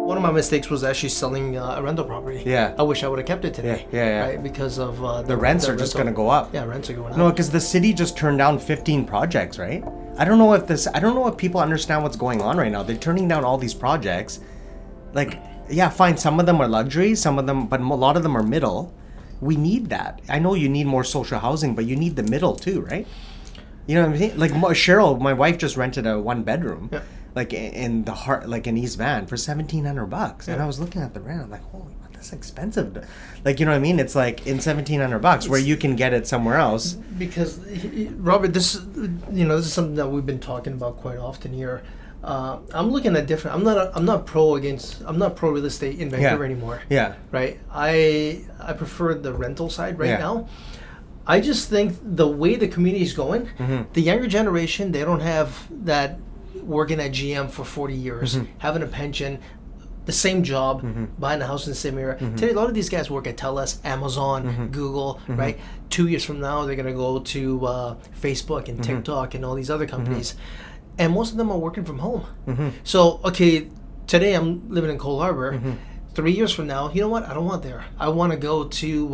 One of my mistakes was actually selling a rental property. Yeah. I wish I would have kept it today. Yeah. Right, because of The rents are just going to go up. Yeah, rents are going up. No, because the city just turned down 15 projects, right? I don't know if people understand what's going on right now. They're turning down all these projects. Like, yeah, fine. Some of them are luxury, but a lot of them are middle. We need that. I know you need more social housing, but you need the middle too, right? You know what I mean? Like Cheryl, my wife just rented a 1-bedroom. Yeah. Like in the heart, like in East Van for $1,700, and I was looking at the rent. I'm like, holy, that's expensive. Like, you know what I mean? It's like in $1,700 where you can get it somewhere else. Because Robert, this is something that we've been talking about quite often here. I'm looking at different. I'm not pro real estate in Vancouver anymore. Yeah. Right. I prefer the rental side right now. I just think the way the community is going, the younger generation, they don't have that. Working at GM for 40 years, having a pension, the same job, buying a house in the same area. Today, a lot of these guys work at TELUS, Amazon, Google, right? 2 years from now, they're going to go to Facebook and TikTok and all these other companies. And most of them are working from home. So, okay, today I'm living in Cole Harbour. 3 years from now, you know what? I don't want there. I want to go to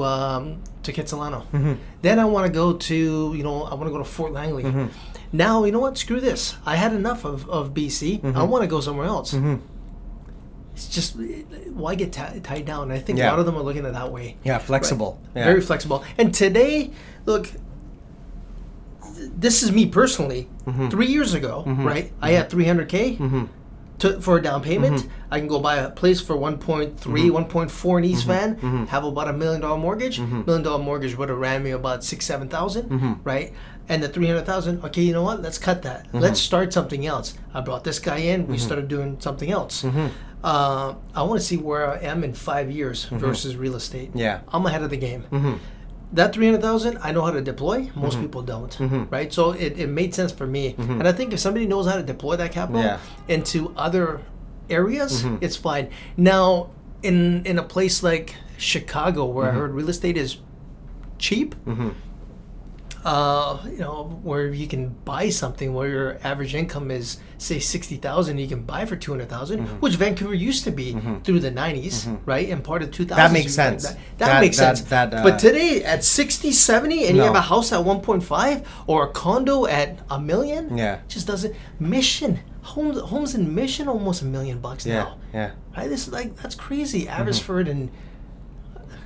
Kitsilano. Then I want to go to, I want to go to Fort Langley. Now, you know what? Screw this. I had enough of BC. I want to go somewhere else. It's just, why get tied down? I think a lot of them are looking at it that way. Yeah, flexible. Right? Yeah. Very flexible. And today, look, this is me personally. 3 years ago, right? I had $300K. For a down payment, I can go buy a place for 1.3, 1.4 in East Van, have about $1 million mortgage. $1 million mortgage would have ran me about $6,000-7,000, right? And the $300,000, okay, you know what? Let's cut that. Let's start something else. I brought this guy in. We started doing something else. I want to see where I am in 5 years versus real estate. Yeah, I'm ahead of the game. That $300,000, I know how to deploy. Most people don't, right? So it made sense for me. And I think if somebody knows how to deploy that capital into other areas, it's fine. Now, in a place like Chicago, where I heard real estate is cheap, where you can buy something where your average income is, say, $60,000, you can buy for $200,000, which Vancouver used to be through the 90s, right? And part of 2000s. That makes sense. That makes sense. But today, at 60, 70, and you have a house at 1.5 or a condo at $1 million, just doesn't. Mission. Homes in Mission, almost $1 million now. Yeah. Right? This is that's crazy. Abbotsford and...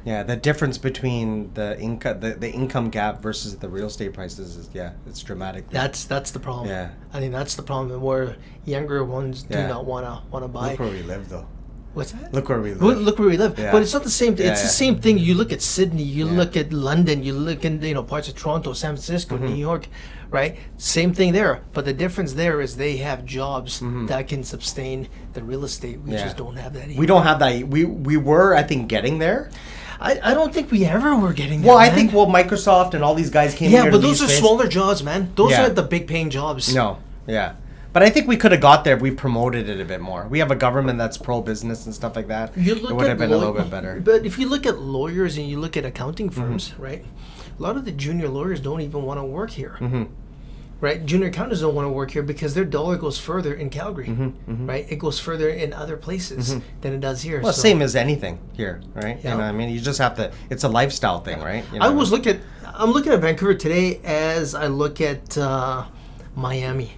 Yeah, the difference between the income gap versus the real estate prices is it's dramatic. That's the problem. Yeah, I think that's the problem where younger ones do not wanna buy. Look where we live, though. What's that? Look where we live. Look where we live. Yeah. But it's not the same. It's the same thing. You look at Sydney. You look at London. You look in parts of Toronto, San Francisco, New York, right? Same thing there. But the difference there is they have jobs that can sustain the real estate. We just don't have that. Either. We don't have that. We were, I think, getting there. I don't think we ever were getting there. Well, I think Microsoft and all these guys came here. Yeah, but those are smaller jobs, man. Those aren't the big paying jobs. No, yeah. But I think we could have got there if we promoted it a bit more. We have a government that's pro-business and stuff like that. It would have been a little bit better. But if you look at lawyers and you look at accounting firms, right? A lot of the junior lawyers don't even want to work here. Right? Junior accountants don't want to work here because their dollar goes further in Calgary, right? It goes further in other places than it does here. Well, same as anything here, right? Yeah. You know what I mean? You just have to, it's a lifestyle thing, right? You know I'm looking at Vancouver today as I look at Miami,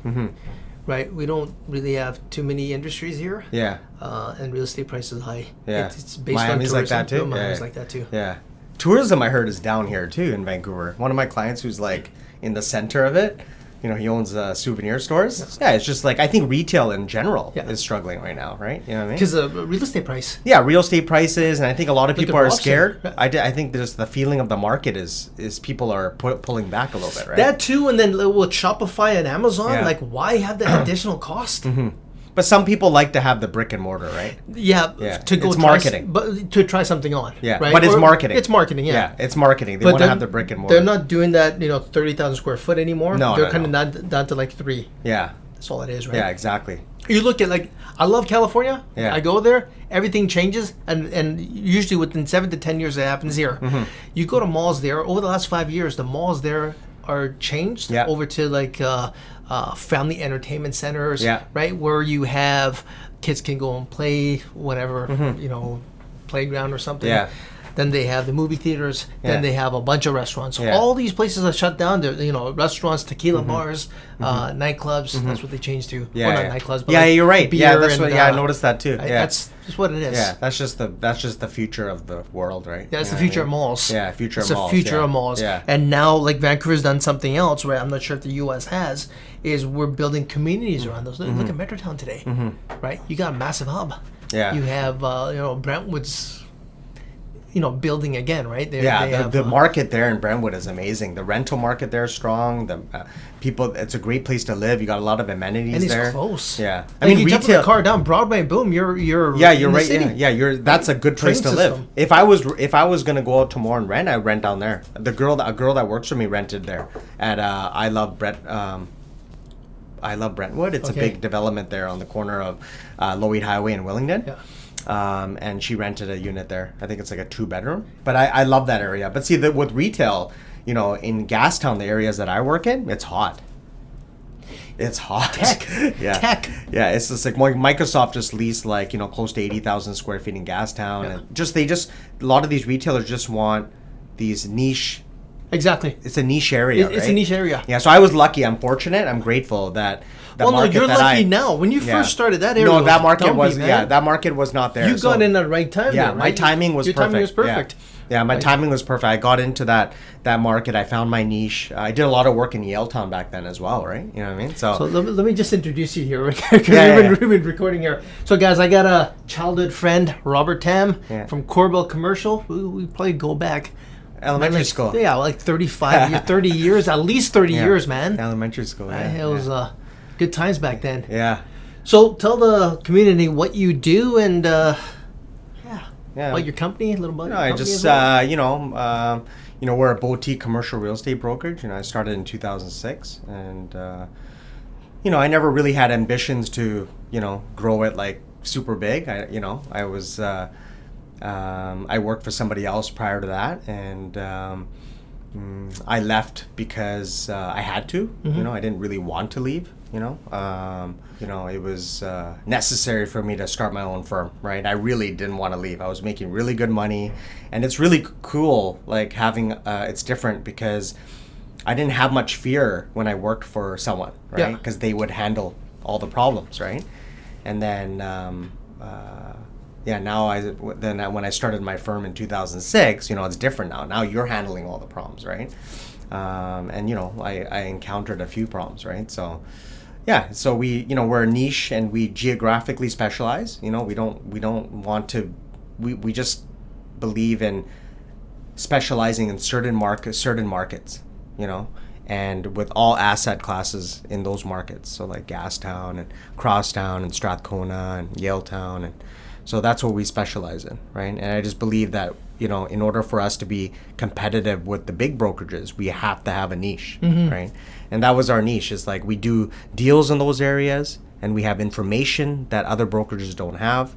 right? We don't really have too many industries here. Yeah. And real estate prices are high. Yeah. It's based Miami's on tourism. like that too? Miami's like that too. Yeah. Tourism, I heard, is down here too in Vancouver. One of my clients who's in the center of it, he owns souvenir stores. Yes. Yeah, it's just I think retail in general is struggling right now, right? You know what I mean? Because of real estate price. Yeah, real estate prices, and I think a lot of people are scared. I think there's the feeling of the market is people are pulling back a little bit, right? That too, and then with Shopify and Amazon, why have that additional cost? But some people like to have the brick and mortar, right? Yeah. To go it's marketing. But to try something on. Yeah. Right? But it's marketing. It's marketing, Yeah, it's marketing. They want to have the brick and mortar. They're not doing that, 30,000 square foot anymore. No, they're kind of down to 3. Yeah. That's all it is, right? Yeah, exactly. You look at I love California. Yeah. I go there, everything changes, and usually within 7 to 10 years it happens here. You go to malls there, over the last 5 years, the malls there are changed over to family entertainment centers, right? Where you have kids can go and play whatever, you know, playground or something. Yeah. Then they have the movie theaters. Yeah. Then they have a bunch of restaurants. So Yeah. all these places are shut down. They're, you know, restaurants, tequila bars, nightclubs. That's what they changed to. Yeah, Well, yeah. not nightclubs, but Yeah, like you're right. Yeah, beer that's and, what. Yeah, I noticed that too. Yeah, That's just what it is. yeah, that's just the future of the world, right? Yeah, it's You the know future what of I mean? malls. Yeah, future It's of the malls. future yeah. of malls. Yeah. And now, like Vancouver's done something else, right? I'm not sure if the U.S. has. Is we're building communities around those. Look at Metrotown today, right? You got a massive hub. Yeah. You have you know, Brentwood's, you know, building again, right? They have, the market there in Brentwood is amazing. The rental market there is strong. The people, it's a great place to live. You got a lot of amenities and it's there. close. Yeah, I mean, you jump in the car down Broadway, boom, you're Yeah, you're in the right. city. Yeah, you're. That's a good place Train to live. system. If I was gonna go out tomorrow and rent, I'd rent down there. A girl that works for me rented there at I Love Brentwood. It's a Okay. big development there on the corner of Lowe's Highway and Willingdon. Yeah. And she rented a unit there. I think it's like a 2-bedroom. But I love that area. But see, with retail, you know, in Gastown, the areas that I work in, it's hot. It's hot. Tech. Yeah. Tech. Yeah, it's just like Microsoft just leased like, you know, close to 80,000 square feet in Gastown. Yeah. And they a lot of these retailers just want these niche. Exactly. It's a niche area, It's right? a niche area. Yeah, so I was lucky. I'm fortunate. I'm grateful that the Well, no, market you're that lucky I, now. When you Yeah. first started, that area No, was that market dumpy, was man. that market was not there. You so- got in at the right time. Yeah, there, my right? timing was Your perfect. timing was perfect. Yeah, my Like- timing was perfect. I got into that market. I found my niche. I did a lot of work in Yaletown back then as well, right? You know what I mean? So So, let me just introduce you here because Yeah, we've been recording here. So guys, I got a childhood friend, Robert Tham Yeah. from Corbel Commercial. We probably go back elementary like, school. Yeah, like 35 years, 30 years, at least 30 Yeah. years, man. Elementary school. Yeah, It was good times back then. yeah. So tell the community what you do and Yeah. about your company, a little about No, your I company just as well. we're a boutique commercial real estate brokerage. You know, I started in 2006, and I never really had ambitions to grow it like super big. I was I worked for somebody else prior to that, and I left because I had to. I didn't really want to leave. It was necessary for me to start my own firm, right? I really didn't want to leave. I was making really good money, and it's really cool, like having, it's different because I didn't have much fear when I worked for someone, right? Yeah. Because they would handle all the problems, right? And then, when I started my firm in 2006, it's different now. Now you're handling all the problems, right? I encountered a few problems, right? So, yeah, so we're a niche and we geographically specialize. We don't want to, we just believe in specializing in certain markets, and with all asset classes in those markets. So like Gastown and Crosstown and Strathcona and Yaletown, and so that's what we specialize in, right? And I just believe that in order for us to be competitive with the big brokerages, we have to have a niche, right? And that was our niche. It's like we do deals in those areas, and we have information that other brokerages don't have,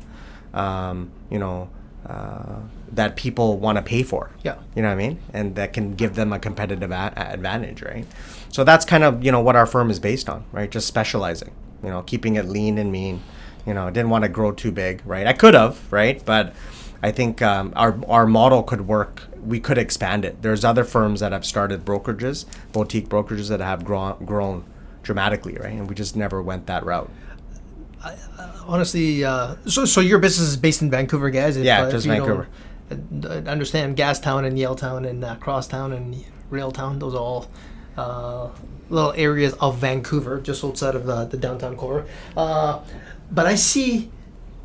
that people want to pay for. Yeah. You know what I mean? And that can give them a competitive advantage, right? So that's kind of, what our firm is based on, right? Just specializing, keeping it lean and mean. Didn't want to grow too big, right? I could have, right? But I think our model could work. We could expand it. There's other firms that have started brokerages, boutique brokerages that have grown dramatically, right? And we just never went that route. Honestly, so your business is based in Vancouver, guys? Just Vancouver. Understand Gastown and Yaletown and Crosstown and Railtown. Those are all little areas of Vancouver, just outside of the downtown core. But I see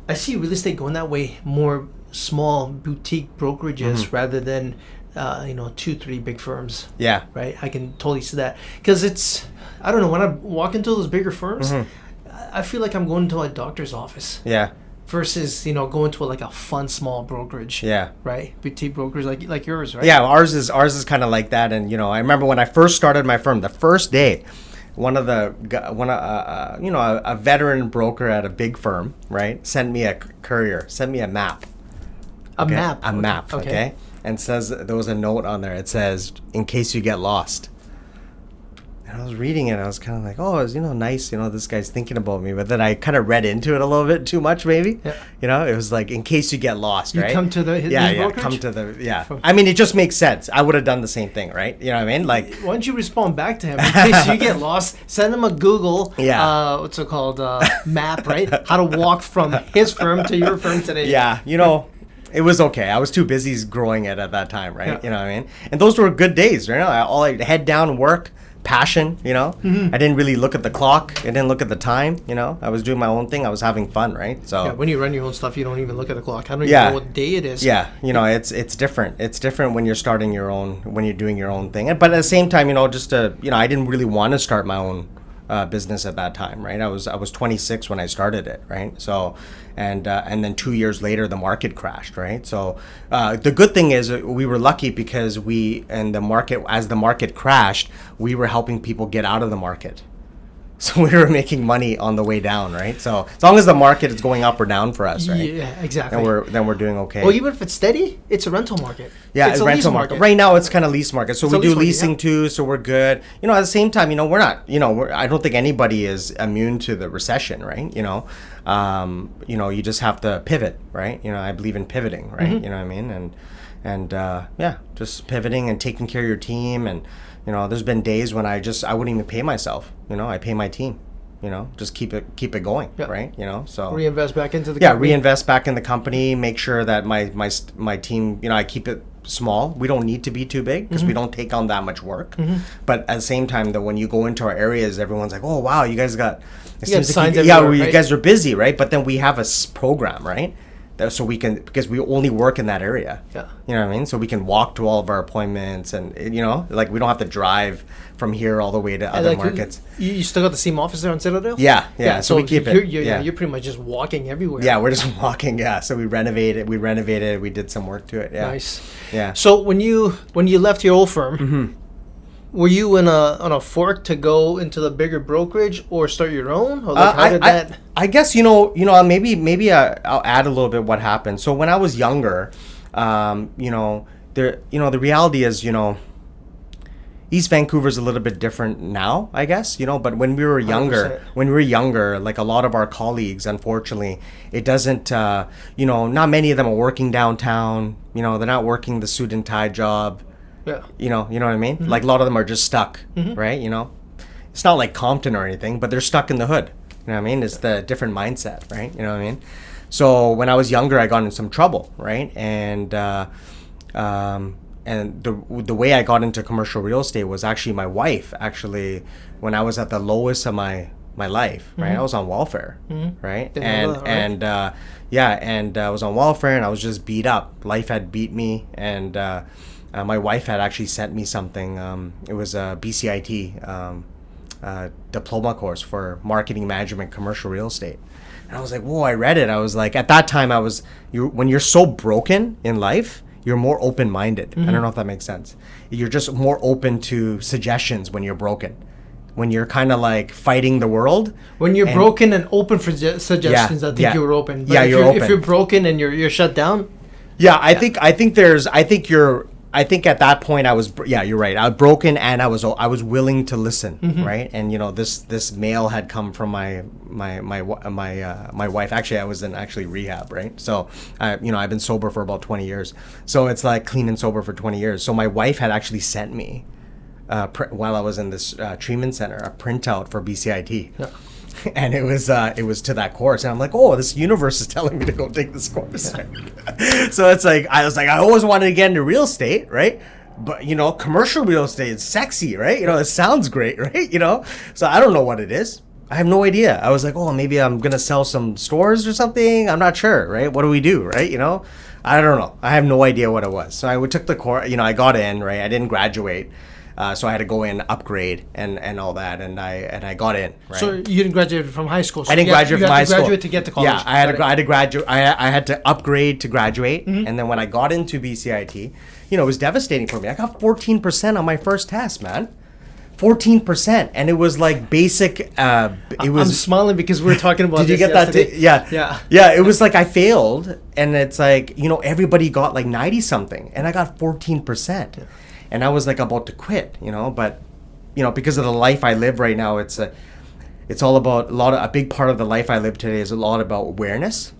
real estate going that way, more small boutique brokerages rather than 2-3 big firms. Yeah. Right. I can totally see that because I don't know, when I walk into those bigger firms, I feel like I'm going to a doctor's office. Yeah. Versus going to a fun small brokerage. Yeah. Right. Boutique brokers like yours, right? Yeah. Ours is kind of like that, and I remember when I first started my firm, the first day. A veteran broker at a big firm, right, sent me a map. A map. A map, okay? And says, there was a note on there. It says, in case you get lost. And I was reading it. I was kind of like, oh, it's, nice. This guy's thinking about me. But then I kind of read into it a little bit too much, maybe. Yeah. It was like, in case you get lost, right? You come to the brokerage? I mean, it just makes sense. I would have done the same thing, right? You know what I mean? Like, why don't you respond back to him? In case you get lost, send him a Google, what's it called, map, right? How to walk from his firm to your firm today. Yeah, it was okay. I was too busy growing it at that time, right? Yeah. You know what I mean? And those were good days, right? I head down, work, passion, Mm-hmm. I didn't really look at the clock. I didn't look at the time, I was doing my own thing. I was having fun, right? So when you run your own stuff, you don't even look at the clock. I don't even know what day it is. Yeah, it's different. It's different when you're starting when you're doing your own thing. But at the same time, I didn't really want to start my own business at that time, right? I was 26 when I started it, right? So, and then 2 years later, the market crashed, right? So, the good thing is we were lucky because as the market crashed, we were helping people get out of the market. So we were making money on the way down, right? So as long as the market is going up or down for us, right? Yeah, exactly. Then we're doing okay. Well, even if it's steady, it's a rental market. Yeah, it's a rental lease market. Right now, it's kind of lease market. So we do leasing too. So we're good. At the same time, we're not. I don't think anybody is immune to the recession, right? You just have to pivot, right? I believe in pivoting, right? Mm-hmm. You know what I mean? And just pivoting and taking care of your team. And there's been days when I wouldn't even pay myself. I pay my team. Just keep it going, right? So reinvest back into the company. Reinvest back in the company. Make sure that my team, I keep it small. We don't need to be too big because we don't take on that much work. But at the same time, though, when you go into our areas, everyone's like, "Oh, wow, you guys got signs you right? guys are busy, right?" But then we have a program, right? So we can, because we only work in that area. Yeah. You know what I mean? So we can walk to all of our appointments and, we don't have to drive from here all the way to other markets. You still got the same office there on Citadel? Yeah. So we keep it. You're pretty much just walking everywhere. Yeah, we're just walking. Yeah. So we renovated. We did some work to it. Yeah. Nice. Yeah. So when you left your old firm, were you on a fork to go into the bigger brokerage or start your own? Or how did that? I guess maybe I'll add a little bit what happened. So when I was younger, the reality is East Vancouver's a little bit different now, I guess, but when we were younger, 100%. Like a lot of our colleagues, unfortunately, it doesn't, not many of them are working downtown. They're not working the suit and tie job. Yeah. You know what I mean? Mm-hmm. Like a lot of them are just stuck, right? It's not like Compton or anything, but they're stuck in the hood. You know what I mean? It's the different mindset, right? You know what I mean? So when I was younger, I got in some trouble, right? And the way I got into commercial real estate was actually my wife. Actually, when I was at the lowest of my life, right? I was on welfare, right? And I was on welfare, and I was just beat up. Life had beat me, and my wife had actually sent me something. It was a BCIT diploma course for marketing management commercial real estate. And I was like, whoa, I read it. I was like, at that time, when you're so broken in life, you're more open-minded. I don't know if that makes sense. You're just more open to suggestions when you're broken. When you're kind of like fighting the world. When you're broken and open for suggestions, I think you're open. But you're open. If you're broken and you're shut down. Yeah, I think at that point you're right. I was broken and I was willing to listen, right? And this mail had come from my wife. Actually, I was in rehab, right? So I've been sober for about 20 years. So it's like clean and sober for 20 years. So my wife had actually sent me while I was in this treatment center a printout for BCIT. Yeah. And it was to that course, and I'm like, oh, this universe is telling me to go take this course. So it's like I always wanted to get into real estate, right? But commercial real estate is sexy, right? It sounds great, right? So I don't know what it is. I have no idea. I was like, oh, maybe I'm gonna sell some stores or something. I'm not sure, right? What do we do, right? I don't know. I have no idea what it was. So I took the course. I got in, right? I didn't graduate. So I had to go in, upgrade, and all that, and I got in. Right? So you didn't graduate from high school. So I didn't graduate from high school. You had to graduate to get to college. Yeah, I had to graduate. I had to upgrade to graduate, and then when I got into BCIT, it was devastating for me. I got 14% on my first test, man. 14%, and it was like basic. I'm smiling because we were talking about. Did you get yesterday. that? Yeah. It was like I failed, and it's like everybody got like 90 something, and I got 14%. Yeah. And I was like about to quit, but because of the life I live right now, it's all about a big part of the life I live today is a lot about awareness,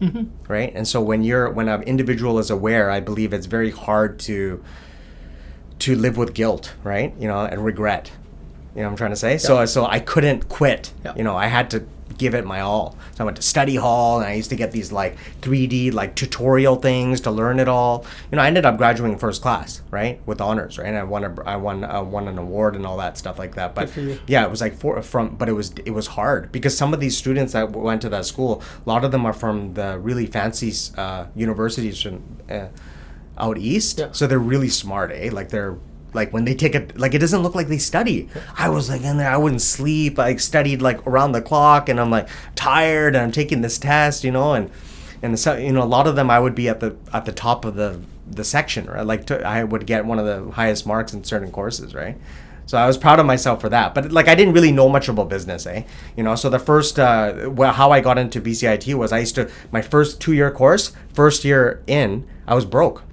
right? And so when an individual is aware, I believe it's very hard to live with guilt, right? And regret. You know what I'm trying to say? Yeah. So I couldn't quit. Yeah. I had to give it my all. So I went to study hall, and I used to get these 3D tutorial things to learn it all. I ended up graduating first class, right, with honors, right? And I won an award and all that stuff like that. But yeah, it was but it was hard because some of these students that went to that school, a lot of them are from the really fancy universities from out east. Yeah. So they're really smart, they're when they take it, it doesn't look like they study. I was in there, I wouldn't sleep. I studied around the clock, and I'm tired, and I'm taking this test, and so, a lot of them I would be at the top of the section, right? I would get one of the highest marks in certain courses, right? So I was proud of myself for that. But I didn't really know much about business, So the first, how I got into BCIT was my first 2-year course, first year in, I was broke.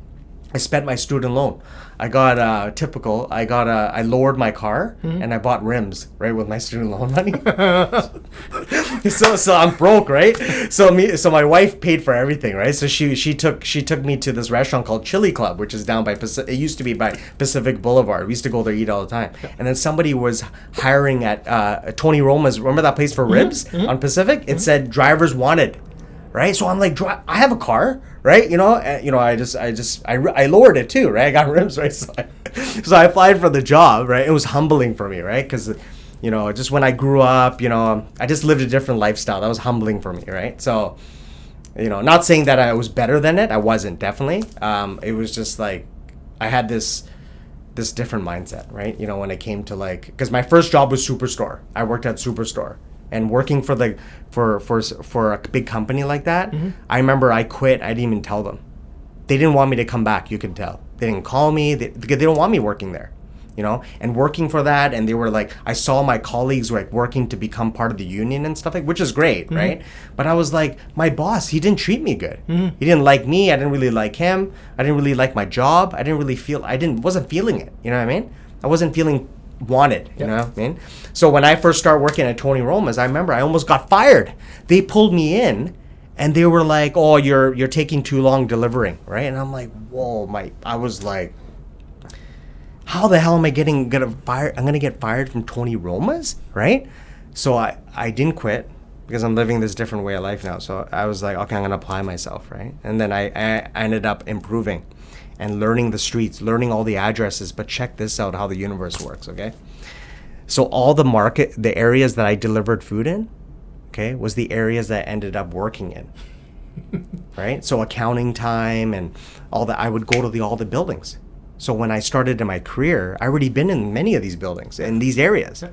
I spent my student loan. I got I lowered my car and I bought rims, right, with my student loan money. so I'm broke, right? So my wife paid for everything, right? So she took me to this restaurant called Chili Club, which is down by it used to be by Pacific Boulevard. We used to go there eat all the time. And then somebody was hiring at Tony Roma's. Remember that place for ribs on Pacific? It said drivers wanted. Right, so I'm I have a car, right? I lowered it too, right? I got rims, right? So I applied for the job, right? It was humbling for me, right? Because, just when I grew up, I just lived a different lifestyle. That was humbling for me, right? So, not saying that I was better than it. I wasn't, definitely. It was just I had this different mindset, right? When it came to because my first job was Superstore. I worked at Superstore. And working for a big company like that, I remember I quit. I didn't even tell them. They didn't want me to come back. You could tell. They didn't call me because they don't want me working there, And working for that, and they were I saw my colleagues working to become part of the union and stuff which is great, right? But I was my boss, he didn't treat me good. He didn't like me. I didn't really like him. I didn't really like my job. I didn't really wasn't feeling it. You know what I mean? I wasn't feeling wanted, you know what I mean? So when I first started working at Tony Roma's, I remember I almost got fired. They pulled me in and they were oh, you're taking too long delivering, right? And I'm whoa, I was how the hell am I gonna fired? I'm gonna get fired from Tony Roma's, right? So I didn't quit because I'm living this different way of life now. So I was okay, I'm gonna apply myself, right? And then I ended up improving and learning the streets, learning all the addresses. But check this out, how the universe works, okay? So all the areas that I delivered food in, okay, was the areas that I ended up working in, right? So accounting time and all that, I would go to all the buildings. So when I started in my career, I already been in many of these buildings, in these areas,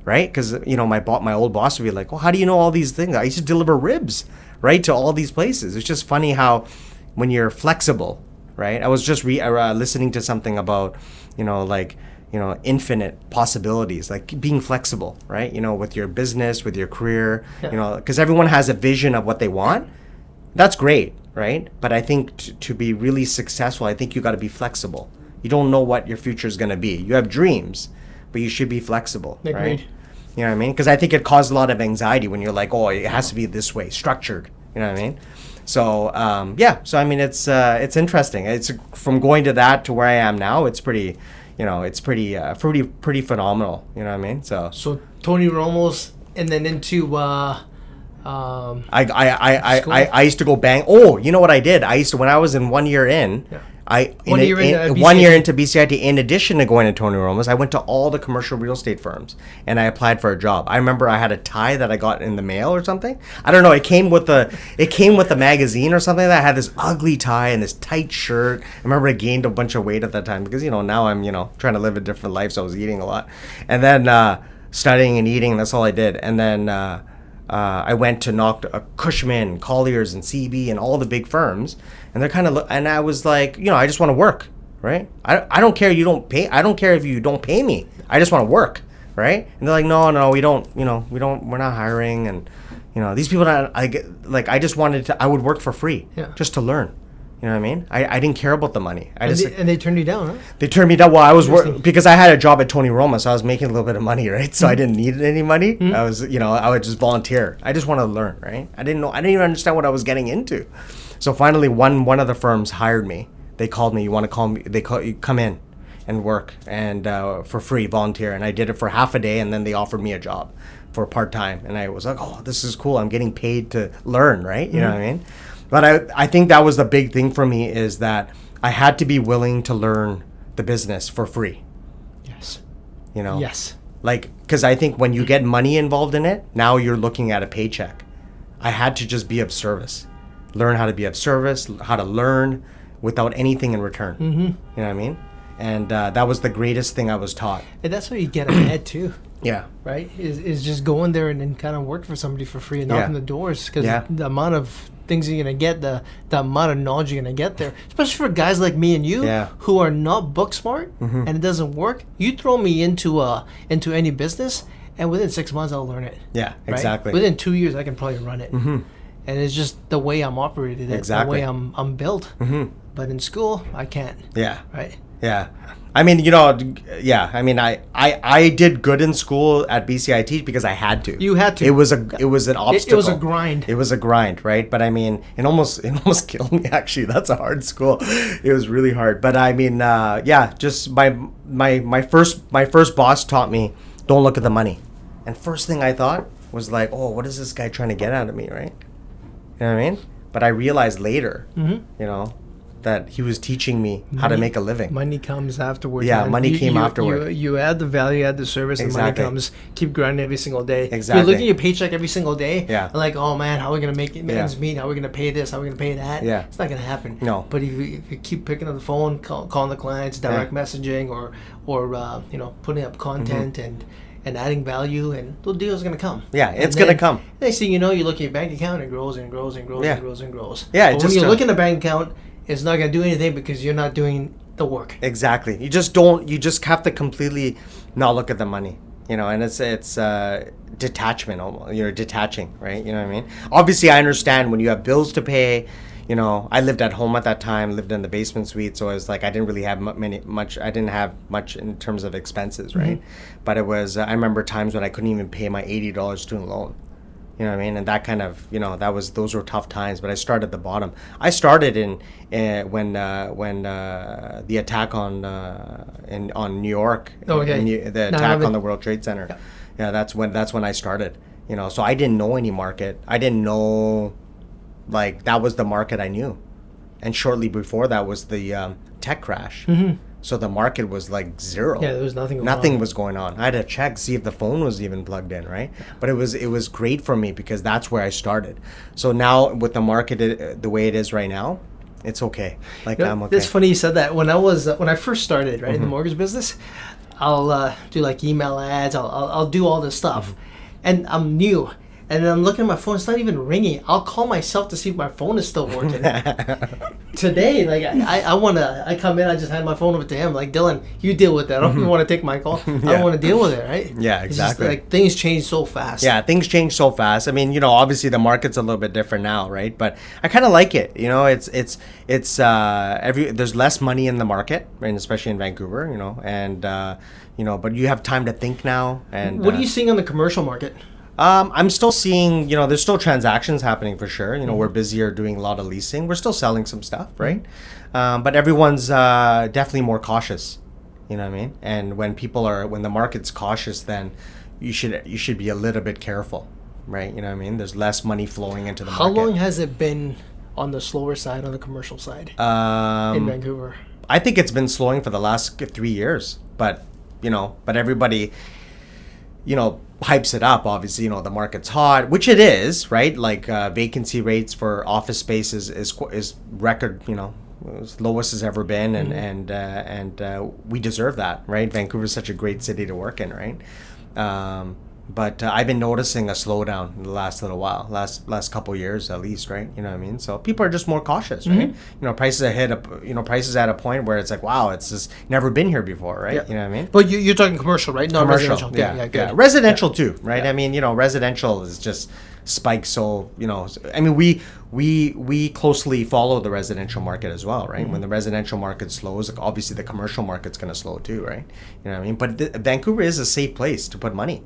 right? Because, my old boss would be well, how do you know all these things? I used to deliver ribs, right, to all these places. It's just funny how when you're flexible, right? I was just listening to something about, infinite possibilities, being flexible, right? With your business, with your career, because everyone has a vision of what they want. That's great, right? But I think to be really successful, I think you got to be flexible. You don't know what your future is going to be. You have dreams, but you should be flexible, Agreed. Right? You know what I mean? Because I think it caused a lot of anxiety when you're oh, it has to be this way, structured. You know what I mean? So so I mean it's interesting. It's from going to that to where I am now. It's pretty, it's pretty phenomenal. You know what I mean? So Tony Roma's and then into I used to go bang. Oh, you know what I did? I used to when I was in 1 year in. Yeah. 1 year into BCIT, in addition to going to Tony Roma's, I went to all the commercial real estate firms and I applied for a job. I remember I had a tie that I got in the mail or something. I don't know. It came with a magazine or something. That I had this ugly tie and this tight shirt. I remember I gained a bunch of weight at that time because now I'm trying to live a different life, so I was eating a lot, and then studying and eating. That's all I did, and then. I went to Cushman, Colliers, and CB, and all the big firms, and they're kind of. And I was I just want to work, right? I don't care you don't pay. I don't care if you don't pay me. I just want to work, right? And they're no, we don't. We're not hiring, and these people. I just wanted to. I would work for free, just to learn, You know what I mean? I didn't care about the money. And they turned you down, huh? They turned me down. Well, I was because I had a job at Tony Roma, so I was making a little bit of money, right? So I didn't need any money. I was, I would just volunteer. I just wanted to learn, right? I didn't even understand what I was getting into. So finally, one of the firms hired me. They called me. You want to call me? You come in and work and for free, volunteer. And I did it for half a day, and then they offered me a job for part time. And I was like, oh, this is cool. I'm getting paid to learn, right? You know what I mean? But I think that was the big thing for me, is that I had to be willing to learn the business for free. Yes. Yes. Like, because I think when you get money involved in it, now you're looking at a paycheck. I had to just be of service. Learn how to be of service, how to learn without anything in return. Mm-hmm. You know what I mean? And that was the greatest thing I was taught. And that's what you get ahead too. Yeah. Right? Is just going there and then kind of work for somebody for free and knocking the doors. Because the amount of things you're going to get, the amount of knowledge you're going to get there, especially for guys like me and you who are not book smart and it doesn't work. You throw me into any business and within 6 months I'll learn it. Yeah, exactly. Right? Within 2 years I can probably run it. Mm-hmm. And it's just the way I'm operated, the way I'm built. Mm-hmm. But in school, I can't. Yeah. Right? Yeah. I mean, I mean, I did good in school at BCIT because I had to. You had to. It was an obstacle. It was a grind. It was a grind, right? But I mean, it almost killed me, actually. That's a hard school. It was really hard. But I mean, just my first boss taught me, don't look at the money. And first thing I thought was like, oh, what is this guy trying to get out of me, right? You know what I mean? But I realized later, that he was teaching me how to make a living. Money comes afterwards. Yeah, money came afterward. You add the value, add the service, and money comes. Keep grinding every single day. Exactly. You're looking at your paycheck every single day. Yeah. Like, oh man, how are we gonna make it ends meet? How are we gonna pay this? How are we gonna pay that? Yeah. It's not gonna happen. No. But if you keep picking up the phone, calling the clients, direct messaging, or putting up content and adding value, and those deals are gonna come. Yeah, it's gonna come. Next thing you know, you look at your bank account, and it grows and grows and grows and grows and grows. Yeah. But when you look at the bank account, it's not going to do anything because you're not doing the work. Exactly. You just have to completely not look at the money, and it's detachment almost. You're detaching, right? You know what I mean? Obviously, I understand when you have bills to pay. I lived at home at that time, lived in the basement suite, so I was like, I didn't really have I didn't have much in terms of expenses, right? Mm-hmm. But it was, I remember times when I couldn't even pay my $80 student loan. You know what I mean? And that kind of, those were tough times. But I started at the bottom. I started when the attack on New York, the attack on the World Trade Center. Yeah, that's when I started. So I didn't know any market. I didn't know, like, that was the market I knew. And shortly before that was the tech crash. Mm-hmm. So the market was like zero. Yeah, there was nothing going on. Nothing was going on. I had to check, see if the phone was even plugged in, right? Yeah. But it was great for me because that's where I started. So now with the market the way it is right now, it's okay. Like, I'm okay. It's funny you said that. When I first started, right, in the mortgage business, I'll do like email ads. I'll do all this stuff, and I'm new. And then I'm looking at my phone, it's not even ringing. I'll call myself to see if my phone is still working. Today, like, I come in, I just hand my phone over to him. Like, Dylan, you deal with that. I don't even want to take my call. I don't want to deal with it, right? Yeah, exactly. It's just, like, things change so fast. Yeah, things change so fast. I mean, obviously the market's a little bit different now, right? But I kind of like it. It's there's less money in the market, right? Especially in Vancouver, and but you have time to think now. And what are you seeing on the commercial market? I'm still seeing, there's still transactions happening for sure. We're busier doing a lot of leasing. We're still selling some stuff, right? But everyone's definitely more cautious. You know what I mean? And when the market's cautious, then you should be a little bit careful, right? You know what I mean? There's less money flowing into the market. How long has it been on the slower side, on the commercial side in Vancouver? I think it's been slowing for the last 3 years, but everybody, hypes it up. Obviously, the market's hot, which it is, right? Like vacancy rates for office space is record, as lowest as ever been, and we deserve that, right? Vancouver's such a great city to work in, right? But I've been noticing a slowdown in the last little while, last couple of years at least, right? You know what I mean? So people are just more cautious, right? Mm-hmm. Prices are prices at a point where it's like, wow, it's just never been here before, right? Yeah. You know what I mean? But you're talking commercial, right? Not commercial, residential. Yeah, good. Residential too, right? Yeah. I mean, residential is just spike. So, I mean, we closely follow the residential market as well, right? When the residential market slows, obviously the commercial market's going to slow too, right? You know what I mean? But Vancouver is a safe place to put money.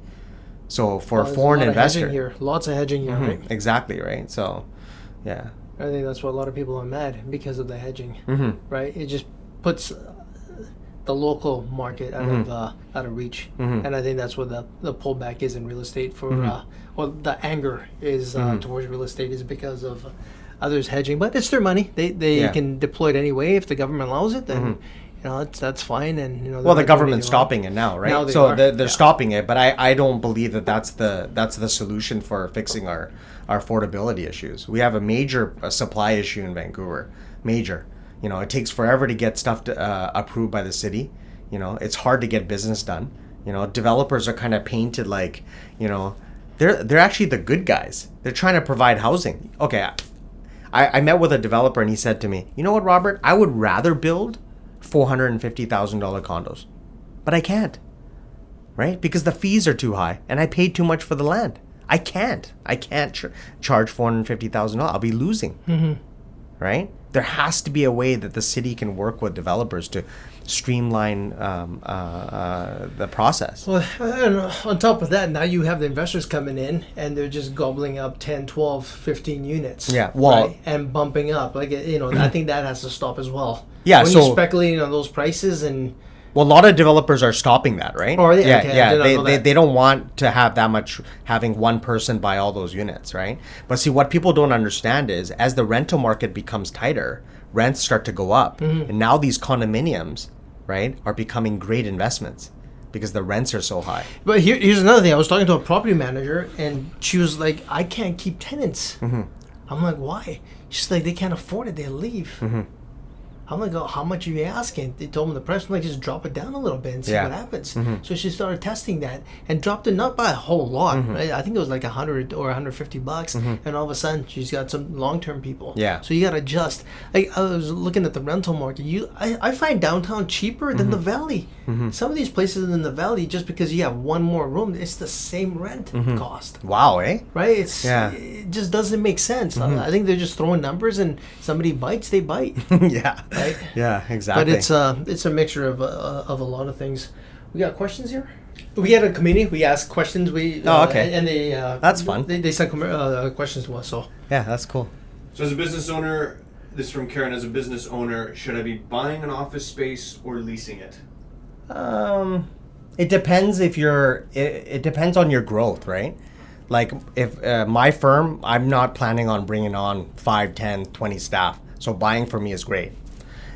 So for a foreign investor, lots of hedging here, right? Exactly, right? So, yeah. I think that's why a lot of people are mad because of the hedging, right? It just puts the local market out of reach, and I think that's what the pullback is in real estate for, or the anger is towards real estate is because of others hedging. But it's their money; they can deploy it anyway if the government allows it. Then that's fine. And well, the government's stopping it now, right? Now they're stopping it, but I don't believe that's the solution for fixing our affordability issues. We have a major supply issue in Vancouver, major. It takes forever to get stuff approved by the city. It's hard to get business done. Developers are kind of painted like, they're actually the good guys. They're trying to provide housing. Okay, I met with a developer and he said to me, you know what, Robert? I would rather build $450,000 condos, but I can't, right? Because the fees are too high and I paid too much for the land. I can't charge $450,000. I'll be losing, right? There has to be a way that the city can work with developers to streamline the process. Well, and on top of that, now you have the investors coming in and they're just gobbling up 10, 12, 15 units. Yeah, well, right? And bumping up. I think that has to stop as well. Yeah, when you're speculating on those prices and... Well, a lot of developers are stopping that, right? Oh, yeah. They don't want to have that much, having one person buy all those units, right? But see, what people don't understand is as the rental market becomes tighter, rents start to go up. And now these condominiums, right, are becoming great investments because the rents are so high. But here's another thing. I was talking to a property manager and she was like, I can't keep tenants. I'm like, why? She's like, they can't afford it. They'll leave. I'm like, oh, how much are you asking? They told me the price. I'm like, just drop it down a little bit and see what happens. So she started testing that and dropped it not by a whole lot. Right? I think it was like $100 or $150. And all of a sudden, she's got some long-term people. Yeah. So you got to adjust. Like I was looking at the rental market. I find downtown cheaper than the valley. Some of these places in the valley, just because you have one more room, it's the same rent cost. Wow, eh? Right? It just doesn't make sense. I think they're just throwing numbers, and somebody bites, they bite. Yeah. Right? Yeah, exactly. But it's a mixture of a lot of things. We got questions here. We had a committee. We asked questions. Okay. And they that's fun. They sent questions to us. So yeah, that's cool. So as a business owner, this is from Karen. As a business owner, should I be buying an office space or leasing it? It depends it depends on your growth, right? Like if my firm, I'm not planning on bringing on 5, 10, 20 staff. So buying for me is great.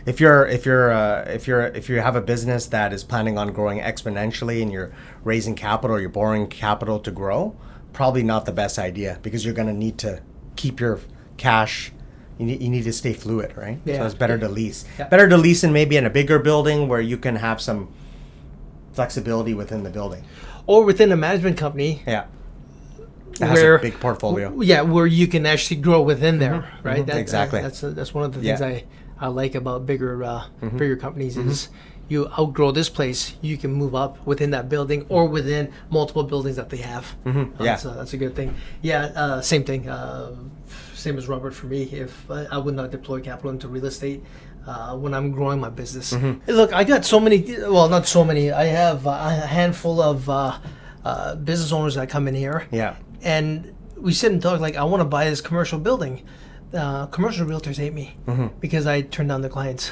If you have a business that is planning on growing exponentially and you're raising capital or you're borrowing capital to grow, probably not the best idea because you're going to need to keep your cash. You need to stay fluid, right? Yeah. So it's better to lease. Yeah. Better to lease in maybe in a bigger building where you can have some flexibility within the building. Or within a management company. Yeah. It has a big portfolio. Yeah, where you can actually grow within there, right? Exactly. That's one of the things I like about bigger companies is you outgrow this place, you can move up within that building or within multiple buildings that they have. That's a good thing. Yeah, same thing. Same as Robert for me. If I would not deploy capital into real estate when I'm growing my business. Look, I got so many. Well, not so many. I have a handful of business owners that come in here. Yeah. And we sit and talk like, I want to buy this commercial building. Commercial realtors hate me because I turn down the clients,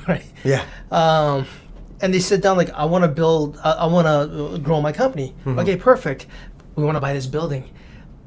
right? Yeah. And they sit down like, I want to grow my company. Okay, perfect. We want to buy this building.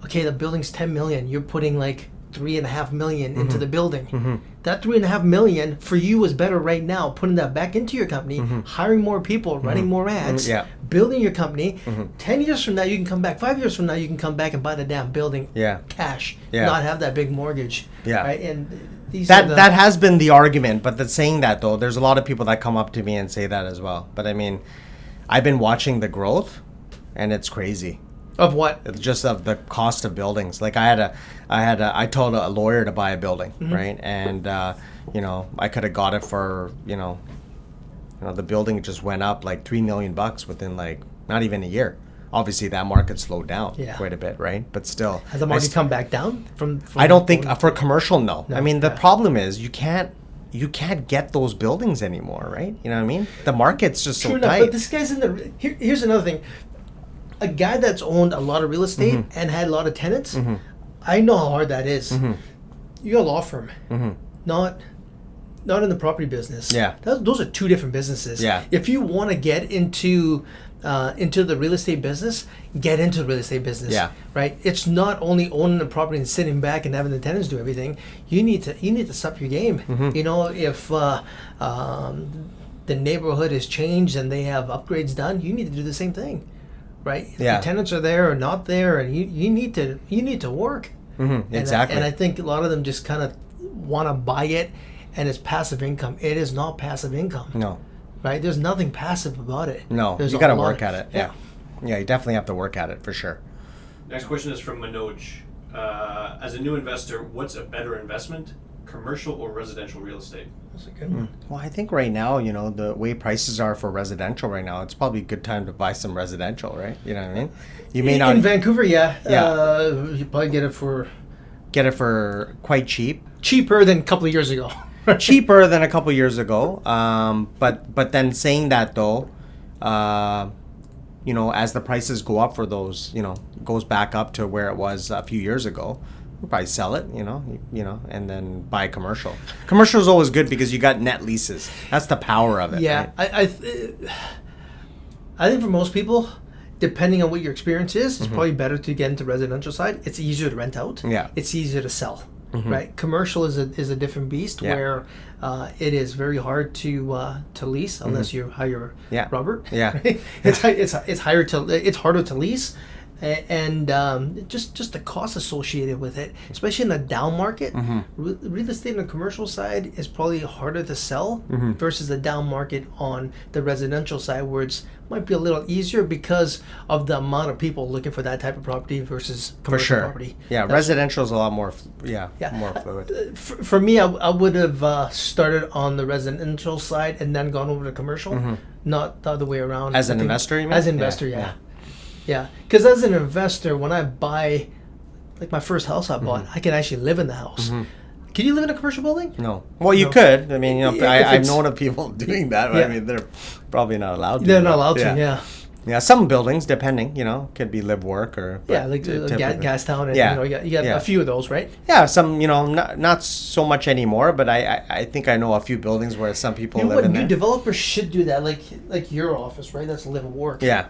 Okay, the building's 10 million. You're putting like 3.5 million into the building. That 3.5 million for you is better right now. Putting that back into your company, hiring more people, running more ads, building your company. 10 years from now, you can come back. 5 years from now, you can come back and buy the damn building. Cash. Not have that big mortgage. Right. And that has been the argument. But saying that though, there's a lot of people that come up to me and say that as well. But I mean, I've been watching the growth, and it's crazy. Of what? It's just of the cost of buildings. Like I told a lawyer to buy a building, right? And I could have got it for the building just went up like $3 million within like not even a year. Obviously, that market slowed down Yeah. quite a bit, right? But still, Has the market come back down from I don't think for commercial, no. No, I mean, the yeah. problem is you can't get those buildings anymore, right? You know what I mean? The market's just so True enough, tight. but this guy's in the. Here's another thing. A guy that's owned a lot of real estate Mm-hmm. and had a lot of tenants, I know how hard that is. Mm-hmm. You got a law firm, not in the property business. Yeah. Those are two different businesses. Yeah. If you want to get into the real estate business, get into the real estate business. Yeah. Right. It's not only owning the property and sitting back and having the tenants do everything. You need to step your game. Mm-hmm. You know, if the neighborhood has changed and they have upgrades done, you need to do the same thing. Right. If Yeah. the tenants are there or not there, and you need to work. Exactly. And I think a lot of them just kind of want to buy it, and it's passive income. It is not passive income. No. Right? There's nothing passive about it. No, There's you a got to lot- work at it. Yeah. Yeah, you definitely have to work at it for sure. Next question is from Manoj. As a new investor, what's a better investment, commercial or residential real estate? That's a good one. Well, I think right now, you know, the way prices are for residential right now, it's probably a good time to buy some residential, right? You know what I mean? You may not In Vancouver, yeah. Yeah. You probably get it for get it for quite cheap. cheaper than a couple of years ago. Cheaper than a couple years ago. But then saying that though, you know, as the prices go up for those, you know, goes back up to where it was a few years ago, we'll probably sell it, you know, and then buy commercial. Commercial is always good because you got net leases. That's the power of it. Yeah, Right? I think for most people, depending on what your experience is, it's probably better to get into residential side. It's easier to rent out. Yeah. It's easier to sell. Right. Commercial is a different beast Yeah. where it is very hard to lease unless you hire Yeah. Robert. Yeah. Right? It's harder to lease. And just the cost associated with it, especially in the down market, real estate on the commercial side is probably harder to sell versus the down market on the residential side, where it's might be a little easier because of the amount of people looking for that type of property versus For commercial sure. property. Yeah, That's- residential is a lot more, Yeah. more fluid. For me, I would have started on the residential side and then gone over to commercial, not the other way around. As I an think- investor, you mean? As an investor, Yeah, yeah. Yeah, because as an investor, when I buy, like my first house I bought, I can actually live in the house. Can you live in a commercial building? No. Well, you No. could. I mean, you know, If I've it's- known of people doing that. But Yeah. I mean, they're probably not allowed to. They're but not allowed to, yeah. Yeah, some buildings, depending, you know, could be live work or. Yeah, but like typically- Gastown, and Yeah. you know, you got Yeah. a few of those, right? Yeah, some, you know, not so much anymore, but I think I know a few buildings where some people You know live what? in New there. developers should do that, like your office, right? That's live and work. Yeah,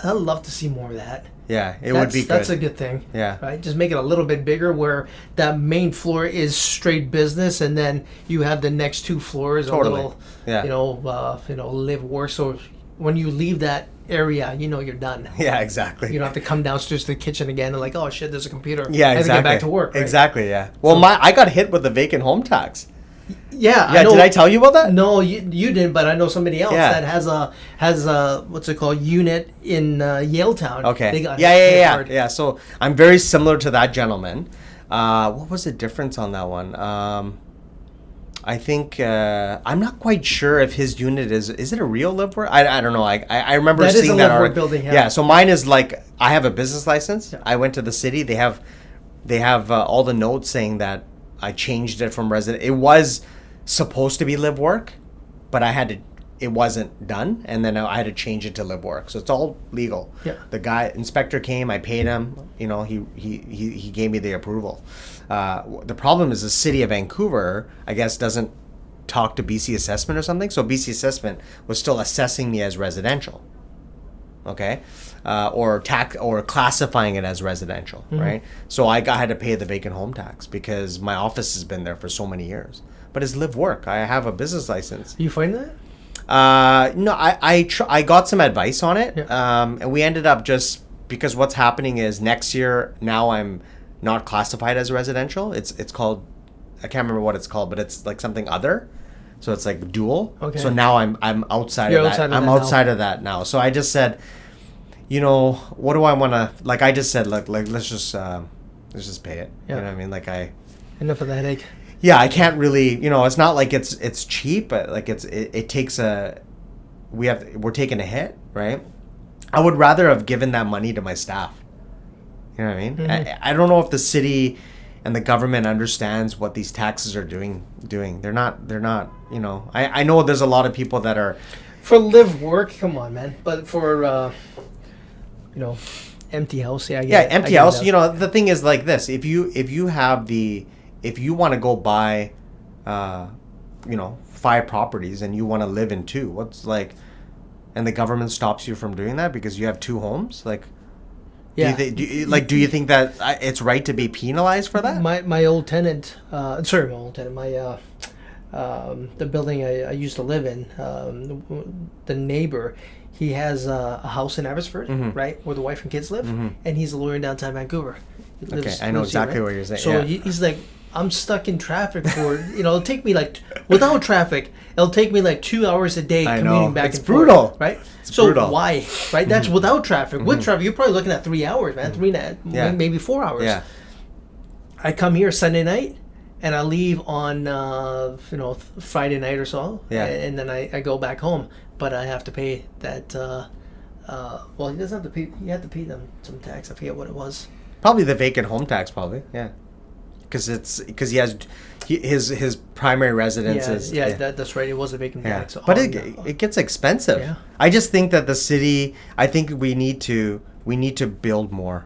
I'd love to see more of that. yeah, it would be good. That's a good thing. Yeah. Right. Just make it a little bit bigger, where that main floor is straight business, and then you have the next two floors Totally. a little, Yeah. live work. So when you leave that area, you know you're done. Yeah, exactly. You don't have to come downstairs to the kitchen again and like, oh shit, there's a computer. Yeah, I have exactly. to get back to work. Right? Exactly, yeah. Well, I got hit with the vacant home tax. Yeah. Yeah, did I tell you about that? No, you didn't, but I know somebody else Yeah. that has a what's it called, unit in Yaletown. Okay. They got Yeah, hit yeah, yeah, hard. yeah. So I'm very similar to that gentleman. What was the difference on that one? I think I'm not quite sure if his unit is it a real live work? I don't know. I remember That is seeing a that live work article. building, yeah. Yeah. So mine is like I have a business license. Yeah. I went to the city. They have all the notes saying that I changed it from resident. It was supposed to be live work, but it wasn't done, and then I had to change it to live work. So it's all legal. Yeah. The inspector came, I paid him, you know, he gave me the approval. The problem is the city of Vancouver, I guess, doesn't talk to BC Assessment or something. So BC Assessment was still assessing me as residential. Okay. Or classifying it as residential, right? So I had to pay the vacant home tax because my office has been there for so many years. But it's live work. I have a business license. You find that? No, I got some advice on it, Yeah. and we ended up just because what's happening is next year now I'm not classified as residential. It's called, I can't remember what it's called, but it's like something other, so it's like dual. Okay. So now I'm outside You're of that. outside of I'm that now. outside of that now. So I just said, you know, what do I want to like? I just said like let's just pay it. Yeah. You know what I mean? Like Enough of the headache. yeah, I can't really, you know, it's not like it's cheap, but like it takes we're taking a hit, right? I would rather have given that money to my staff. You know what I mean? I don't know if the city and the government understands what these taxes are doing. They're not, you know, I know there's a lot of people that are... For live work, come on, man. But for, you know, empty house, yeah, I get it. empty house. You know, the thing is like this: if you want to go buy, you know, 5 properties and you want to live in 2, what's like, and the government stops you from doing that because you have 2 homes, like. Yeah. Do you think that it's right to be penalized for that? My old tenant, the building I used to live in, the neighbor, he has a house in Abbotsford, right, where the wife and kids live, and he's a lawyer in downtown Vancouver. I know exactly what you're saying. So he's like, I'm stuck in traffic for, you know, it'll take me like, without traffic, it'll take me like 2 hours a day commuting back and forth. It's brutal. Right? So brutal. Why? Right? That's without traffic. With traffic, you're probably looking at 3 hours, man. Maybe 4 hours. Yeah. I come here Sunday night, and I leave on, you know, Friday night or so. Yeah. And then I go back home. But I have to pay that, well, he doesn't have to pay, he had to pay them some tax. I forget what it was. Probably the vacant home tax, probably. Yeah. Because he has his primary residence is that's right. It was a vacant tax, but it gets expensive. Yeah. I just think that the city. I think we need to build more.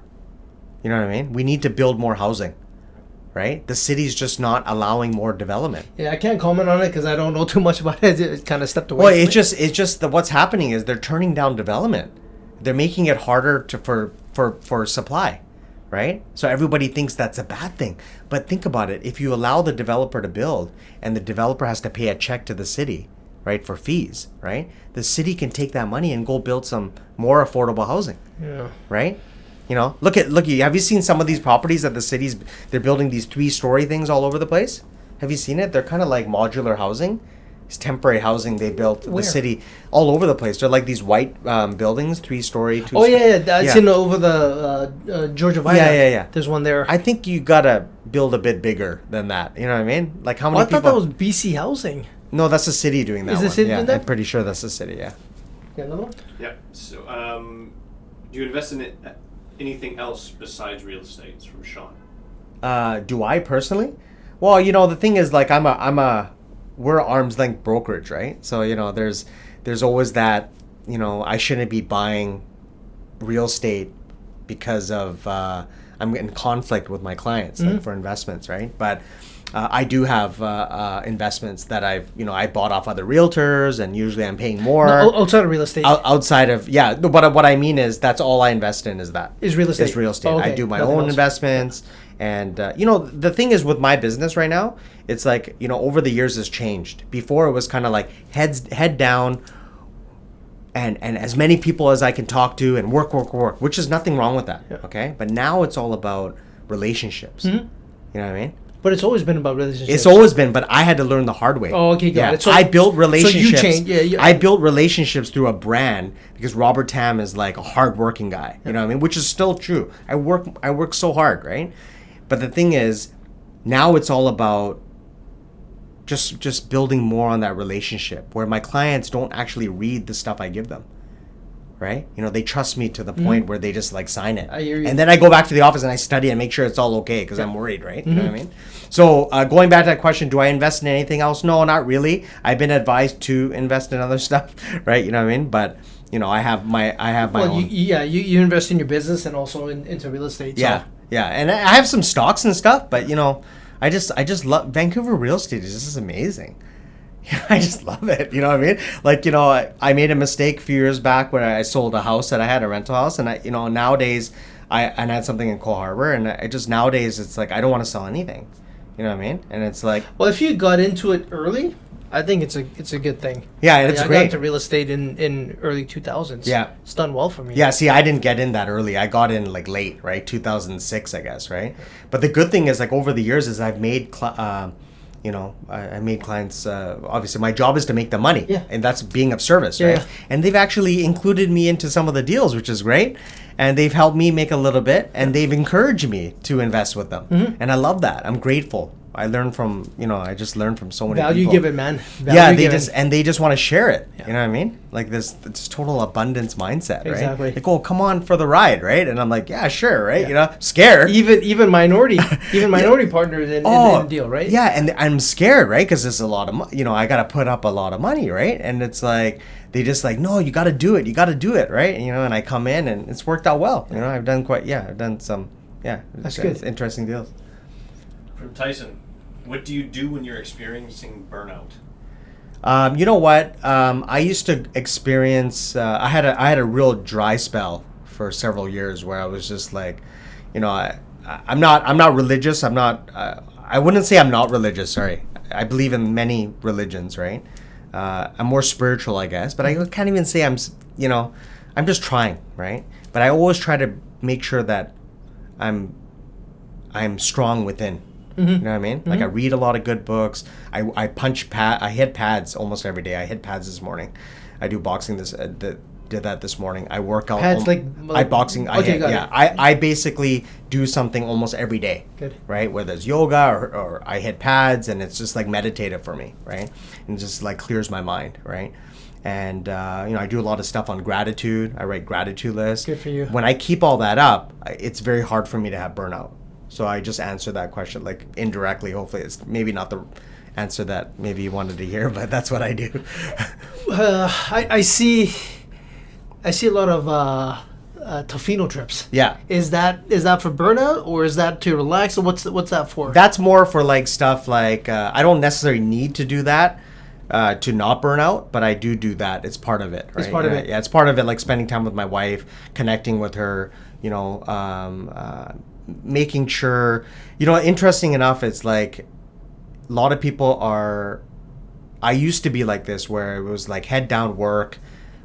You know what I mean? We need to build more housing, right? The city's just not allowing more development. Yeah, I can't comment on it because I don't know too much about it. It kind of stepped away. Well, it's just that what's happening is they're turning down development. They're making it harder for supply. Right? So everybody thinks that's a bad thing. But think about it. If you allow the developer to build and the developer has to pay a check to the city, right, for fees, right? The city can take that money and go build some more affordable housing. Yeah. Right? You know, look, have you seen some of these properties that the cities, they're building these 3-story things all over the place? Have you seen it? They're kind of like modular housing. It's temporary housing they built the city all over the place. They're like these white buildings, 3-story. Oh yeah, I've seen over the Georgia Viaduct. Yeah. There's one there. I think you gotta build a bit bigger than that. You know what I mean? Like how many people? I thought that was BC Housing. No, that's the city doing that. Is the city doing that? I'm pretty sure that's the city. Yeah. Yeah, another one. Yeah. So, do you invest in anything else besides real estate? It's from Sean. Do I personally? Well, you know, the thing is, like, we're arm's length brokerage, right? So, you know, there's always that, you know, I shouldn't be buying real estate because of I'm in conflict with my clients like for investments, right? But I do have investments that I bought off other realtors, and usually I'm paying more. No, outside of real estate. Outside of, but what I mean is that's all I invest in is real estate. Is real estate. Oh, okay. I do my own investments. And, you know, the thing is with my business right now, it's like, you know, over the years it's changed. Before it was kind of like head down and as many people as I can talk to and work, which is nothing wrong with that. Yeah. Okay. But now it's all about relationships. You know what I mean? But it's always been about relationships. It's always been, but I had to learn the hard way. Oh, okay, got it. So I built relationships. So you changed, I built relationships through a brand because Robert Tham is like a hardworking guy. You know what I mean? Which is still true. I work so hard, right? But the thing is, now it's all about just building more on that relationship where my clients don't actually read the stuff I give them, right? You know, they trust me to the point where they just like sign it. I hear you. And then I go back to the office and I study and make sure it's all okay because I'm worried, right? You know what I mean? So going back to that question, do I invest in anything else? No, not really. I've been advised to invest in other stuff, right? You know what I mean? But you know, I have my own. You invest in your business and also into real estate. So. Yeah, and I have some stocks and stuff, but you know, I just love Vancouver real estate. Is just amazing. I just love it. You know what I mean? Like, you know, I made a mistake a few years back when I sold a house that I had, a rental house, and you know, nowadays I had something in Cole Harbour, and nowadays it's like I don't want to sell anything. You know what I mean? And it's like, well, if you got into it early, I think it's a good thing. Yeah, it's great. I got into real estate in early 2000s. Yeah. It's done well for me. Yeah, see, I didn't get in that early. I got in like late, right? 2006, I guess, right? But the good thing is like over the years is I've made, I made clients, obviously my job is to make the money. Yeah. And that's being of service, right? Yeah. And they've actually included me into some of the deals, which is great. And they've helped me make a little bit and they've encouraged me to invest with them. And I love that. I'm grateful. I learn from, I just learn from so many Value people. given, man. Yeah, Value they just want to share it. Yeah. You know what I mean? Like this total abundance mindset, right? Exactly. Like, oh, come on for the ride, right? And I'm like, yeah, sure, right? Yeah. Scared. even minority partners in the deal, right? Yeah, and I'm scared, right? Because it's a lot of money. I got to put up a lot of money, right? And it's like they just like, no, you got to do it, right? And I come in and it's worked out well. I've done some, That's good. It's interesting deals. From Tyson, what do you do when you're experiencing burnout? You know what? I used to experience. I had a real dry spell for several years where I was just like, I'm not religious. I'm not. I wouldn't say I'm not religious. Sorry, I believe in many religions. Right. I'm more spiritual, I guess. But I can't even say I'm. I'm just trying. Right. But I always try to make sure that I'm strong within. You know what I mean? Like I read a lot of good books. I hit pads almost every day. I hit pads this morning. I do boxing did that this morning. I work out. Pads I boxing. Okay, I basically do something almost every day. Good. Right? Whether it's yoga or I hit pads, and it's just like meditative for me, right? And it just like clears my mind, right? And I do a lot of stuff on gratitude. I write gratitude lists. Good for you. When I keep all that up, it's very hard for me to have burnout. So I just answer that question like indirectly. Hopefully, it's maybe not the answer that maybe you wanted to hear, but that's what I do. I see a lot of Tofino trips. Yeah. Is that for burnout, or is that to relax, or what's that for? That's more for like stuff like I don't necessarily need to do that to not burn out, but I do that. It's part of it. Right? It's part of it. Yeah, it's part of it. Like spending time with my wife, connecting with her. Making sure. Interesting enough, it's like a lot of people are. I used to be like this, where it was like head down work,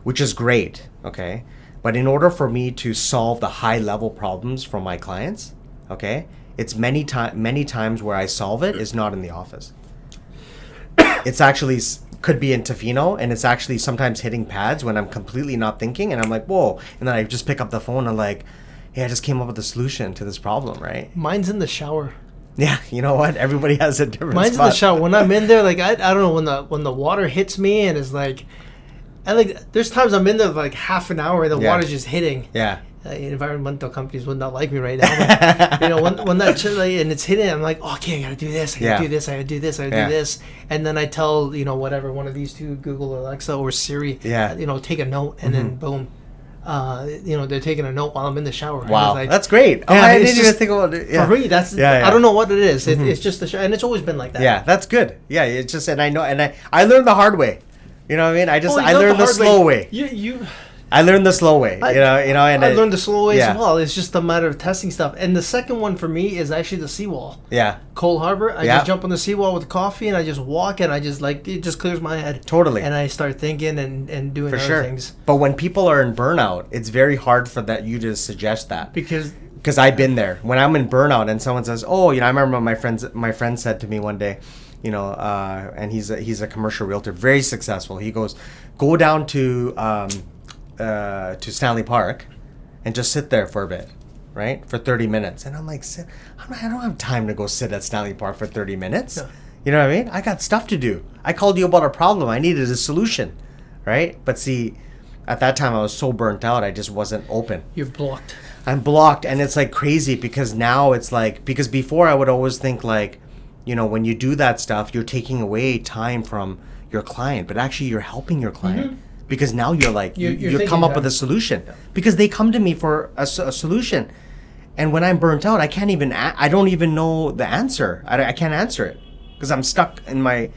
which is great. Okay. But in order for me to solve the high level problems from my clients, okay, it's many times where I solve it is not in the office. It's actually could be in Tofino, and it's actually sometimes hitting pads when I'm completely not thinking, and I'm like, whoa, and then I just pick up the phone and like, hey, I just came up with a solution to this problem, right? Mine's in the shower. Yeah, you know what? Everybody has a different Mine's spot. in the shower. When I'm in there, like I don't know, when the water hits me and is like, there's times I'm in there like half an hour and the water's just hitting. Yeah. Environmental companies would not like me right now. But, when that and it's hitting, I'm like, okay, I gotta do this. I gotta do this. I gotta do this. I gotta do this. And then I tell whatever one of these two, Google, Alexa, or Siri, take a note, and then boom. They're taking a note while I'm in the shower. Wow, like, that's great. Yeah, I didn't even think about it. Yeah. For me, that's I don't know what it is. It's just the shower, and it's always been like that. Yeah, that's good. Yeah, it's just, and I know, and I learned the hard way. You know what I mean? I learned the slow way. I learned the slow way. And I learned the slow way as well. It's just a matter of testing stuff. And the second one for me is actually the seawall. Yeah. Cole Harbor. I just jump on the seawall with coffee and I just walk, and I just it just clears my head. Totally. And I start thinking and doing other things. But when people are in burnout, it's very hard for you to suggest that. Because I've been there. When I'm in burnout and someone says, "Oh, I remember my friend said to me one day, and he's a commercial realtor, very successful. He goes, go down to Stanley Park and just sit there for a bit, right? For 30 minutes. And I'm like, I don't have time to go sit at Stanley Park for 30 minutes. No. You know what I mean? I got stuff to do. I called you about a problem. I needed a solution, right? But see, at that time I was so burnt out, I just wasn't open. You're blocked. I'm blocked, and it's like crazy because now it's like, because before I would always think like, when you do that stuff, you're taking away time from your client, but actually you're helping your client. Mm-hmm. Because now you're like, you come up with a solution. Yeah. Because they come to me for a solution. And when I'm burnt out, I can't even, I don't even know the answer. I can't answer it. Because I'm stuck in my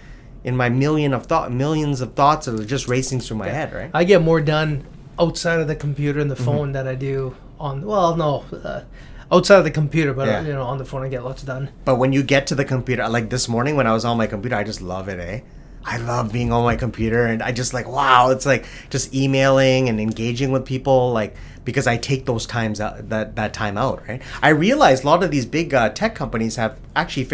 millions of thoughts that are just racing through my head, right? I get more done outside of the computer and the phone than I do outside of the computer, but on the phone I get lots done. But when you get to the computer, like this morning when I was on my computer, I just love it, eh? I love being on my computer, and I just like, wow, it's like just emailing and engaging with people, like, because I take those times out, that time out, right? I realized a lot of these big tech companies have actually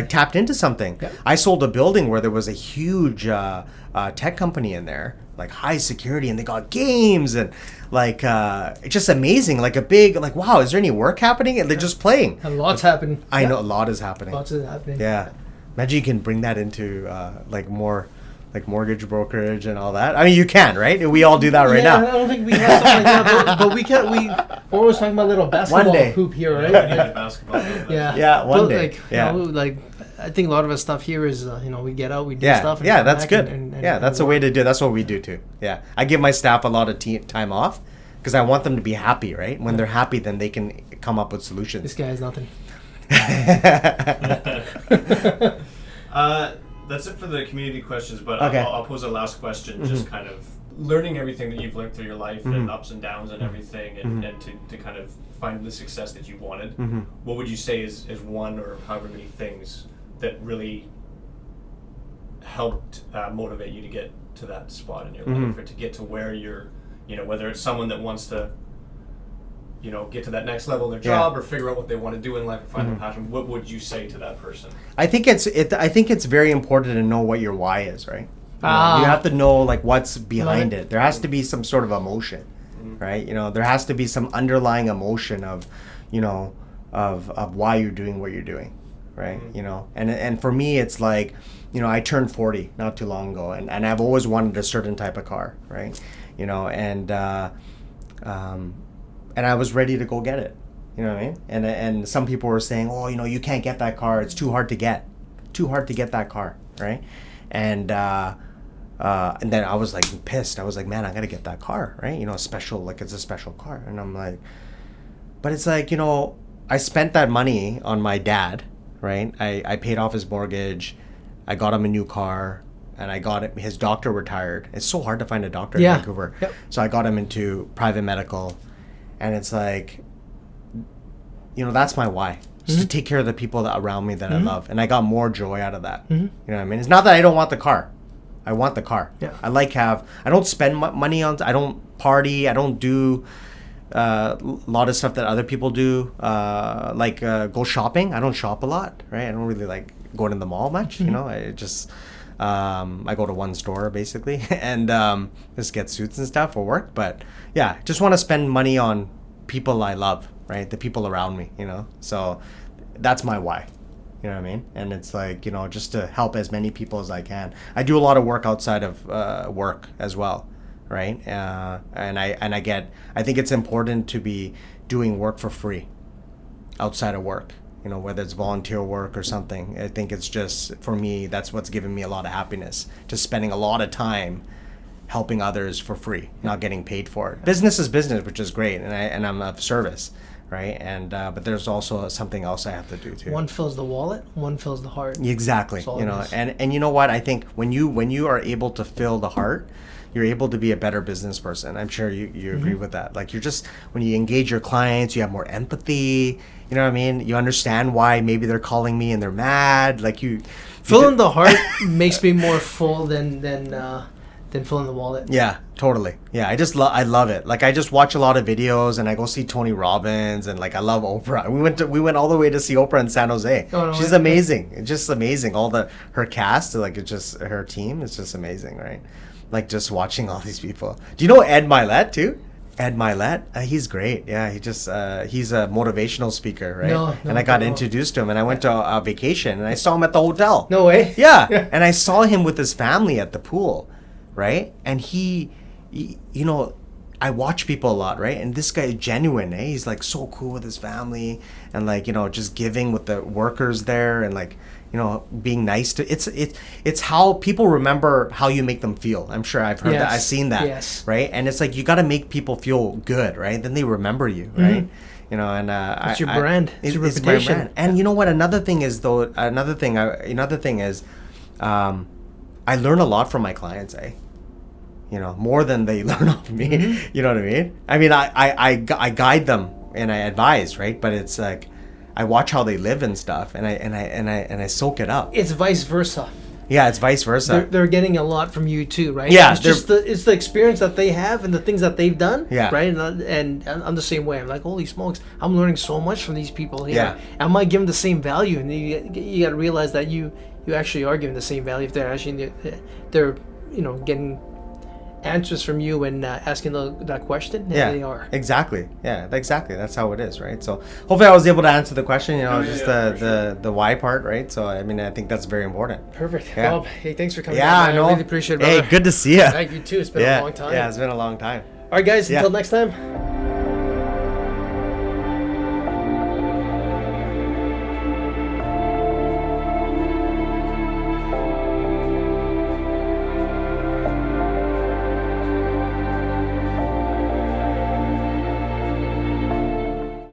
tapped into something. Yep. I sold a building where there was a huge tech company in there, like high security, and they got games and like it's just amazing. Like a big like, wow, is there any work happening? And they're just playing. And lots happening. I know a lot is happening. Lots is happening. Yeah, imagine you can bring that into like more like mortgage brokerage and all that. I mean, you can, right? We all do that right now. I don't think we have something like that, but we can. We're always talking about little basketball day. hoop here, right? Yeah, basketball. Yeah. One But, day. Like, Yeah. you know, like I think a lot of our stuff here is we get out, we do Yeah, stuff. And yeah, come that's back good. and That's a way to do. That's what we do too. Yeah, I give my staff a lot of time off because I want them to be happy. Right, when they're happy, then they can come up with solutions. This guy has nothing. That's it for the community questions, but Okay. I'll pose a last question, just kind of learning everything that you've learned through your life and ups and downs and everything, and to kind of find the success that you wanted. What would you say is one or however many things that really helped motivate you to get to that spot in your life, or to get to where you're, whether it's someone that wants to get to that next level in their job or figure out what they want to do in life and find their passion, what would you say to that person? I think it's very important to know what your why is, right? You have to know like what's behind it. There has to be some sort of emotion, right? There has to be some underlying emotion of why you're doing what you're doing, right? And for me, it's like, I turned 40 not too long ago, and I've always wanted a certain type of car, right? And I was ready to go get it. You know what I mean? And some people were saying, oh, you can't get that car. It's too hard to get that car, right? And then I was like pissed. I was like, man, I gotta get that car, right? Special, like it's a special car. And I'm like, but it's like, I spent that money on my dad, right? I paid off his mortgage. I got him a new car. And I got it. His doctor retired. It's so hard to find a doctor in Vancouver. Yep. So I got him into private medical. And it's like, that's my why. Just to take care of the people that around me that I love. And I got more joy out of that. You know what I mean? It's not that I don't want the car. I want the car. Yeah. I don't spend money on, I don't party. I don't do a lot of stuff that other people do. Go shopping. I don't shop a lot, right? I don't really like going to the mall much. I just... I go to one store basically and just get suits and stuff for work. But yeah, just want to spend money on people I love, right? The people around me, So that's my why. You know what I mean? And it's like, just to help as many people as I can. I do a lot of work outside of work as well, right? I think it's important to be doing work for free outside of work. Whether it's volunteer work or something. I think it's just, for me, that's what's given me a lot of happiness. Just spending a lot of time helping others for free, not getting paid for it. Business is business, which is great, and I'm of service, right? And but there's also something else I have to do too. One fills the wallet, one fills the heart. Exactly. And you know what? I think when you are able to fill the heart, you're able to be a better business person. I'm sure you agree with that. Like when you engage your clients, you have more empathy. You know what I mean? You understand why maybe they're calling me and they're mad. Like filling the heart makes me more full than filling the wallet. Yeah, totally. Yeah, I love it. Like I just watch a lot of videos and I go see Tony Robbins and like I love Oprah. We went all the way to see Oprah in San Jose. Oh, no, She's amazing. It's just amazing. Her cast, like it's just her team. It's just amazing, right? Like just watching all these people. Do you know Ed Milet too? Ed Milet, he's great. Yeah, he's a motivational speaker, right? No, and I got introduced to him, and I went to a vacation, and I saw him at the hotel. No way. Yeah, and I saw him with his family at the pool, right? And he I watch people a lot, right? And this guy is genuine, eh? He's like so cool with his family, and like just giving with the workers there, and like being nice to it's how people remember how you make them feel. I'm sure I've heard that. I've seen that. Yes. Right. And it's like you got to make people feel good, right? Then they remember you, right? And it's your brand. It's your reputation. It's my brand. And you know what? Another thing is I learn a lot from my clients, eh? More than they learn off me. You know what I mean? I mean, I guide them and I advise, right? But it's like I watch how they live and stuff, and I soak it up. It's vice versa. Yeah, it's vice versa. They're getting a lot from you too, right? Yeah, it's just it's the experience that they have and the things that they've done. Yeah. Right. And I'm the same way. I'm like, holy smokes, I'm learning so much from these people here. Yeah. I might give them the same value, and you got to realize that you actually are giving the same value if they're actually they're getting answers from you and asking that question, and Yeah, they are. exactly. Yeah, exactly. That's how it is, right? So hopefully I was able to answer the question. The why part, right? So I mean, I think that's very important. Perfect. Yeah. Well, hey, thanks for coming. Yeah, on, I man. know. I really appreciate it, Hey, brother. good to see you. Yeah, you too. It's been a long time. Yeah, it's been a long time. All right, guys. Yeah. Until next time.